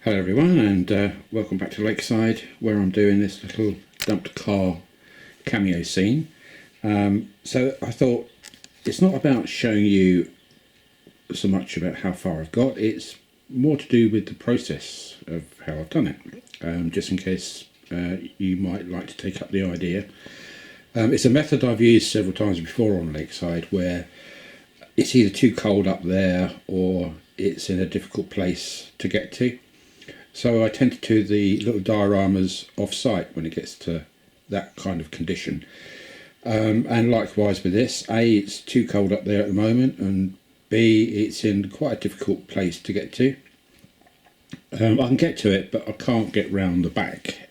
Hello everyone, and welcome back to Lakeside, where I'm doing this little dumped car cameo scene. So I thought it's not about showing you so much about how far I've got, it's more to do with the process of how I've done it, just in case you might like to take up the idea. It's a method I've used several times before on Lakeside, where it's either too cold up there or it's in a difficult place to get to. So I tend to do the little dioramas off-site when it gets to that kind of condition. And likewise with this, A, it's too cold up there at the moment, and B, it's in quite a difficult place to get to. I can get to it, but I can't get round the back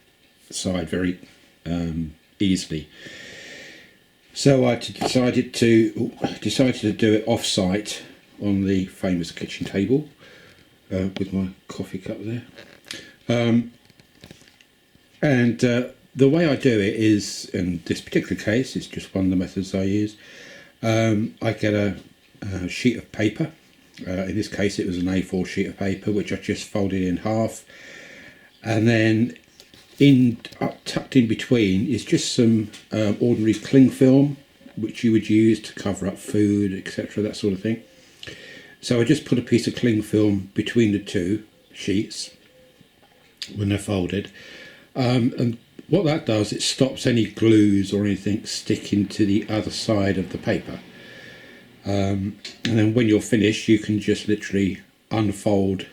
side very easily. So I decided to do it off-site on the famous kitchen table with my coffee cup there. The way I do it is, in this particular case, it's just one of the methods I use. I get a sheet of paper. In this case, it was an A4 sheet of paper, which I just folded in half, and then tucked in between is just some ordinary cling film, which you would use to cover up food, etc., that sort of thing. So I just put a piece of cling film between the two sheets when they're folded, and what that does, it stops any glues or anything sticking to the other side of the paper, and then when you're finished you can just literally unfold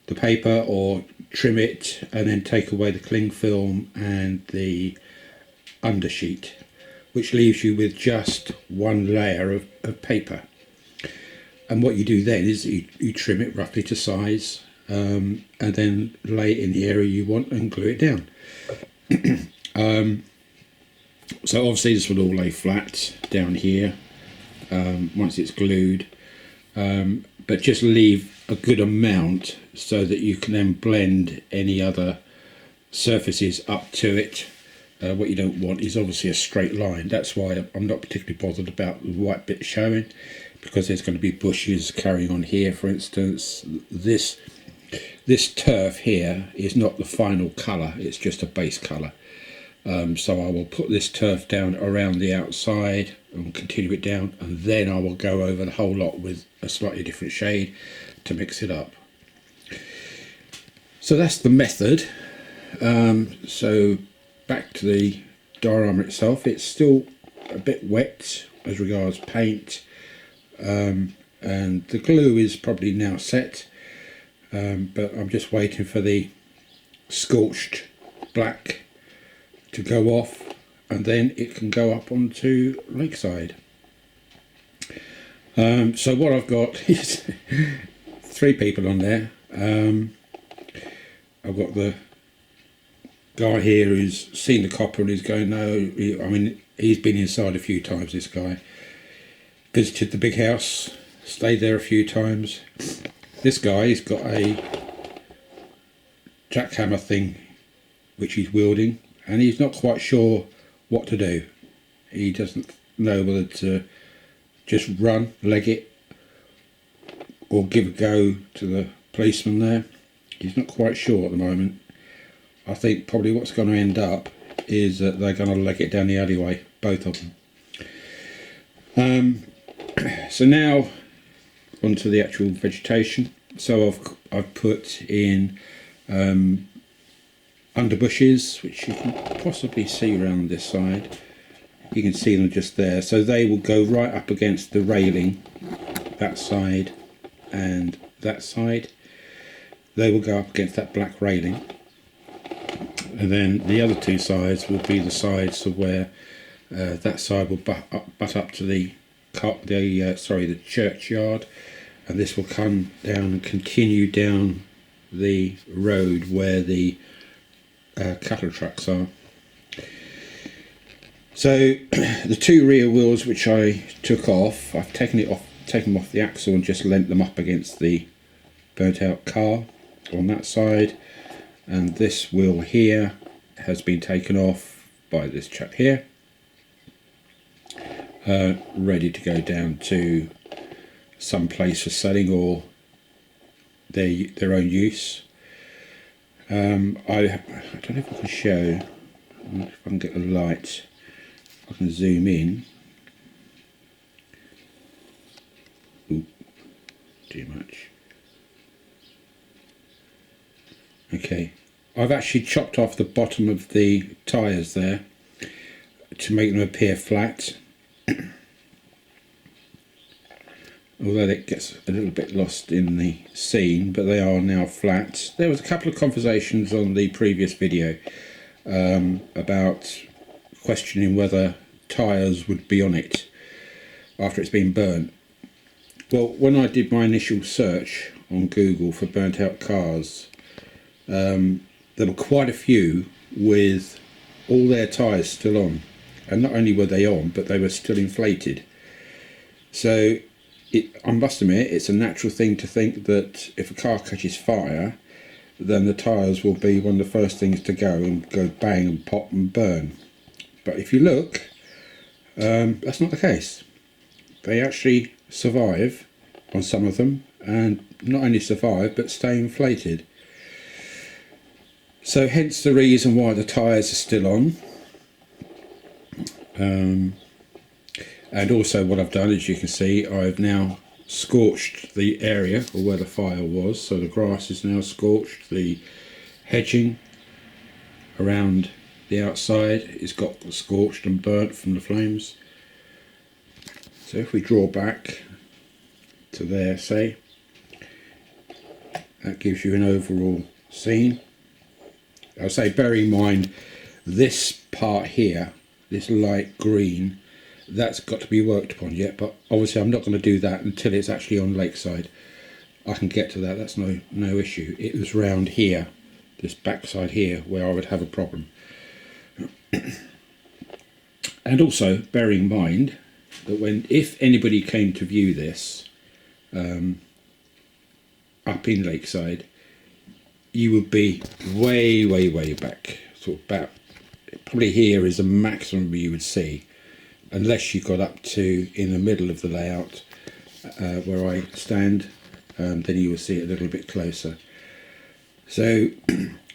the paper or trim it and then take away the cling film and the undersheet, which leaves you with just one layer of paper. And what you do then is you trim it roughly to size, and then lay it in the area you want and glue it down. So obviously this will all lay flat down here once it's glued, but just leave a good amount so that you can then blend any other surfaces up to it. What you don't want is obviously a straight line. That's why I'm not particularly bothered about the white bit showing, because there's going to be bushes carrying on here. For instance, this turf here is not the final colour, it's just a base colour. So I will put this turf down around the outside and continue it down, and then I will go over the whole lot with a slightly different shade to mix it up. So that's the method. So back to the diorama itself, it's still a bit wet as regards paint, and the glue is probably now set, but I'm just waiting for the scorched black to go off, and then it can go up onto Lakeside. So what I've got is 3 people on there. I've got the guy here who's seen the copper and he's going, no, I mean, he's been inside a few times, this guy. Visited the big house, stayed there a few times. This guy, he's got a jackhammer thing which he's wielding, and he's not quite sure what to do. He doesn't know whether to just run, leg it, or give a go to the policeman there. He's not quite sure at the moment. I think probably what's going to end up is that they're going to leg it down the alleyway, both of them. So now onto the actual vegetation. So I've put in underbushes, which you can possibly see around this side. You can see them just there. So they will go right up against the railing, that side and that side. They will go up against that black railing. And then the other 2 sides will be the sides of where that side will butt up to the churchyard, and this will come down and continue down the road where the cattle trucks are. So the 2 rear wheels which I took off, I've taken them off the axle and just leant them up against the burnt out car on that side, and this wheel here has been taken off by this chap here, ready to go down to some place for selling or their own use. I don't know if I can show, if I can get the light, I can zoom in. Ooh, too much. Okay, I've actually chopped off the bottom of the tyres there to make them appear flat. Although it gets a little bit lost in the scene, but they are now flat. There was a couple of conversations on the previous video about questioning whether tyres would be on it after it's been burnt. Well, when I did my initial search on Google for burnt out cars, there were quite a few with all their tyres still on, and not only were they on, but they were still inflated. So I must admit, it's a natural thing to think that if a car catches fire, then the tyres will be one of the first things to go and go bang and pop and burn. But if you look, that's not the case. They actually survive on some of them, and not only survive but stay inflated. So hence the reason why the tyres are still on. And also what I've done, as you can see, I've now scorched the area or where the fire was, so the grass is now scorched. The hedging around the outside is got scorched and burnt from the flames. So if we draw back to there, say, that gives you an overall scene. I'll say, bear in mind, this part here, this light green, that's got to be worked upon yet, but obviously I'm not going to do that until it's actually on Lakeside. I can get to that, that's no issue. It was round here, this backside here, where I would have a problem. And also bear in mind that if anybody came to view this up in Lakeside, you would be way back, sort of about, probably here is the maximum you would see, unless you got up to in the middle of the layout where I stand, then you will see it a little bit closer. So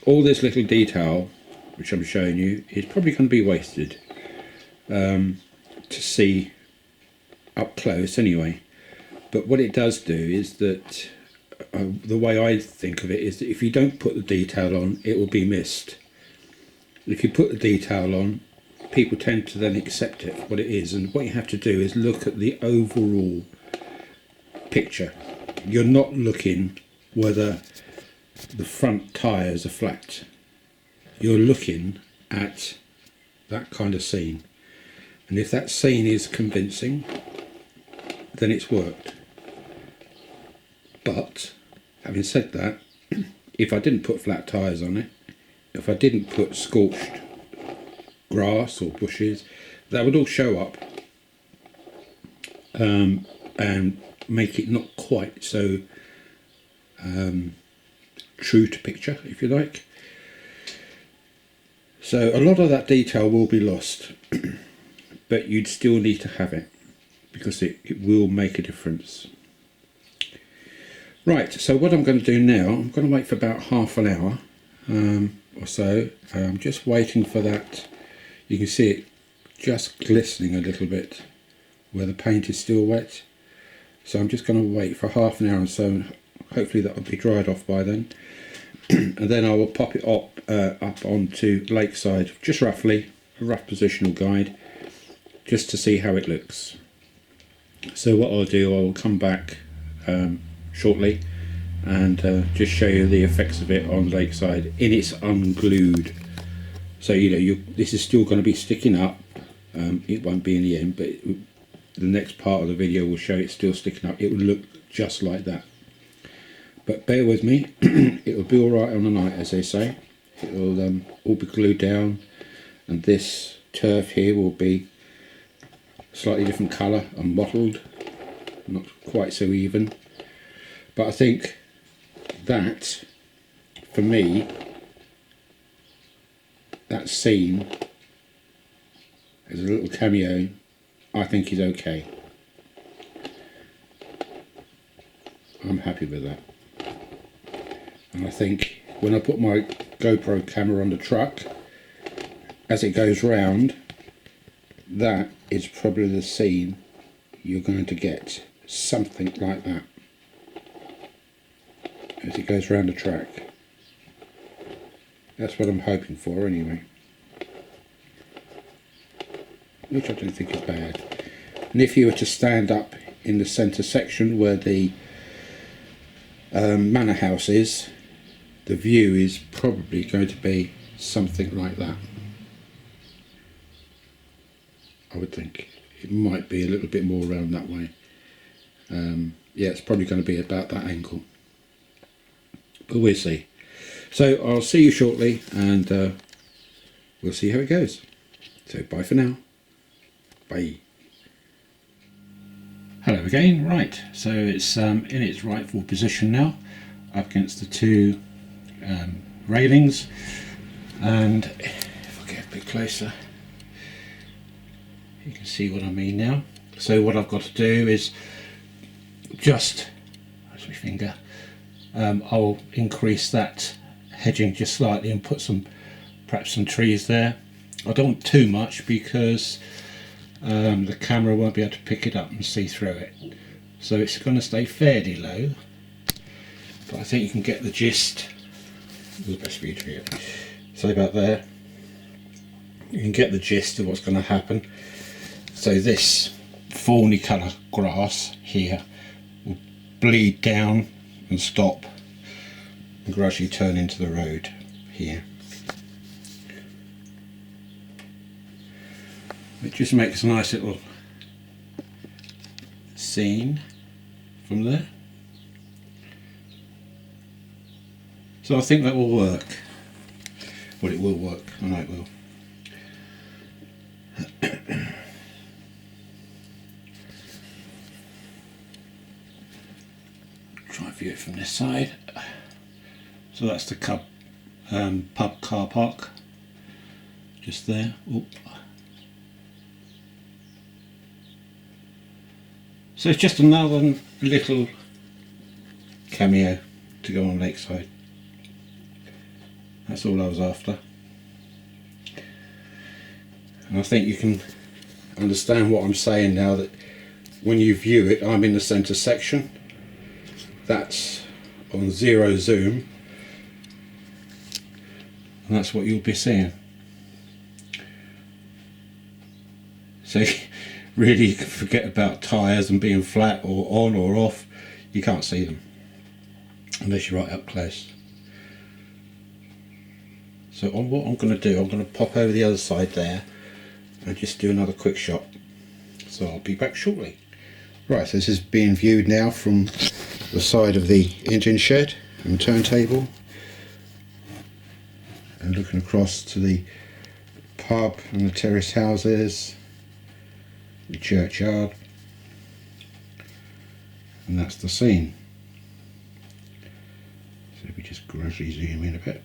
all this little detail which I'm showing you is probably going to be wasted to see up close anyway. But what it does do is that the way I think of it is that if you don't put the detail on, it will be missed. If you put the detail on, people tend to then accept it for what it is, and what you have to do is look at the overall picture. You're not looking whether the front tyres are flat. You're looking at that kind of scene, and if that scene is convincing, then it's worked. But having said that, if I didn't put flat tyres on it, if I didn't put scorched grass or bushes, that would all show up and make it not quite so true to picture, if you like. So a lot of that detail will be lost, but you'd still need to have it because it will make a difference. Right, so what I'm going to do now, I'm going to wait for about half an hour or so. I'm just waiting for that. You can see it just glistening a little bit where the paint is still wet. So I'm just going to wait for half an hour or so, and hopefully that will be dried off by then. And then I will pop it up onto Lakeside, just roughly, a rough positional guide, just to see how it looks. So what I'll do, I will come back shortly and just show you the effects of it on Lakeside in its unglued. So this is still going to be sticking up. It won't be in the end, but the next part of the video will show it still sticking up. It will look just like that. But bear with me, it will be alright on the night, as they say. It will all be glued down, and this turf here will be slightly different colour and mottled, not quite so even. But I think that, for me, that scene as a little cameo, I think is okay. I'm happy with that. And I think when I put my GoPro camera on the truck, as it goes round, that is probably the scene you're going to get, something like that, as it goes round the track. That's what I'm hoping for anyway, which I don't think is bad. And if you were to stand up in the centre section where the manor house is, the view is probably going to be something like that. I would think it might be a little bit more around that way. Yeah, it's probably going to be about that angle, but we'll see. So I'll see you shortly, and we'll see how it goes. So bye for now. Bye. Hello again. Right, so it's in its rightful position now, up against the two railings, and if I get a bit closer, you can see what I mean now. So what I've got to do is just, where's my finger, I'll increase that hedging just slightly and put perhaps some trees there. I don't want too much because the camera won't be able to pick it up and see through it, so it's going to stay fairly low, but I think you can get the gist. The best view to get, so about there, you can get the gist of what's going to happen. So this fawny colour grass here will bleed down and stop and gradually turn into the road here. It just makes a nice little scene from there. So I think that will work. Well, it will work. I know it will. Try and view it from this side. So that's the pub car park, just there. Oop. So it's just another little cameo to go on Lakeside. That's all I was after. And I think you can understand what I'm saying now, that when you view it, I'm in the centre section. That's on 0 zoom, and that's what you'll be seeing. So really, you can forget about tyres and being flat or on or off. You can't see them unless you're right up close. So what I'm going to do, I'm going to pop over the other side there and just do another quick shot. So I'll be back shortly. Right, so this is being viewed now from the side of the engine shed and turntable, and looking across to the pub and the terrace houses, the churchyard, and that's the scene. So we just gradually zoom in a bit.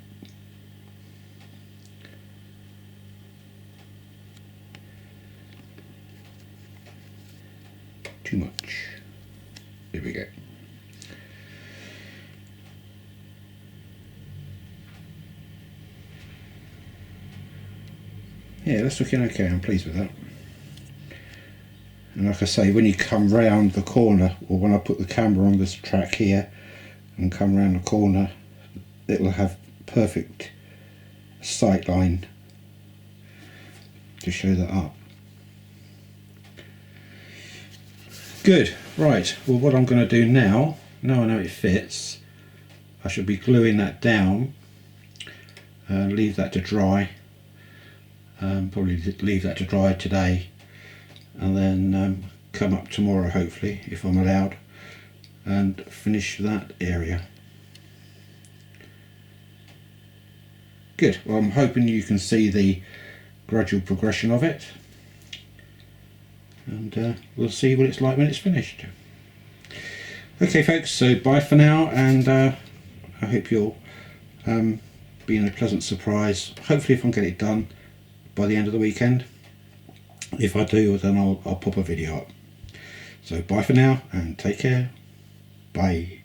Too much. There we go. Yeah, that's looking okay. I'm pleased with that. And like I say, when you come round the corner, or when I put the camera on this track here and come round the corner, it'll have perfect sight line to show that up. Good. Right, well, what I'm going to do now I know it fits, I should be gluing that down and leave that to dry. Probably leave that to dry today, and then come up tomorrow, hopefully, if I'm allowed, and finish that area. Good. Well, I'm hoping you can see the gradual progression of it, and we'll see what it's like when it's finished. Okay folks, so bye for now, and I hope you'll be in a pleasant surprise. Hopefully if I can get it done by the end of the weekend. If I do, then I'll pop a video up. So bye for now, and take care. Bye.